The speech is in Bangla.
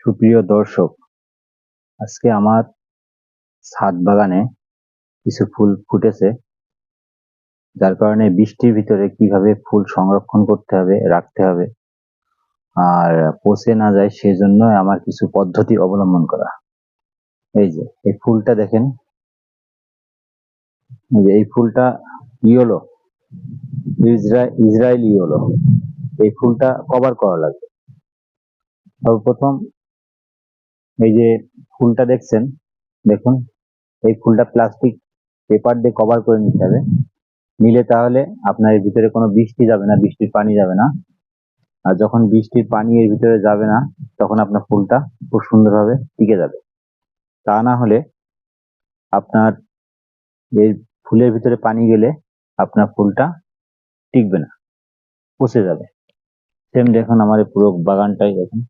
সুপ্রিয় দর্শক, আজকে আমার ছাদ বাগানে কিছু ফুল ফুটেছে, যার কারণে বৃষ্টির ভিতরে কিভাবে ফুল সংরক্ষণ করতে হবে, রাখতে হবে আর পচে না যায় সেজন্য আমার কিছু পদ্ধতি অবলম্বন করা। এই যে এই ফুলটা দেখেন, এই ফুলটা ইয়েলো, ইসরায়েল ইয়েলো। এই ফুলটা কভার করা লাগবে। সর্বপ্রথম এই যে ফুলটা দেখছেন, দেখুন এই ফুলটা প্লাস্টিক পেপার দিয়ে কভার করে নিতে হবে। নিলে তাহলে আপনার এর ভিতরে কোনো বৃষ্টি যাবে না, বৃষ্টির পানি যাবে না। আর যখন বৃষ্টির পানি এর ভিতরে যাবে না, তখন আপনার ফুলটা খুব সুন্দরভাবে টিকে যাবে। তা না হলে আপনার এই ফুলের ভিতরে পানি গেলে আপনার ফুলটা টিকবে না, পচে যাবে। সেম দেখুন আমার এই পুরো বাগানটাই দেখুন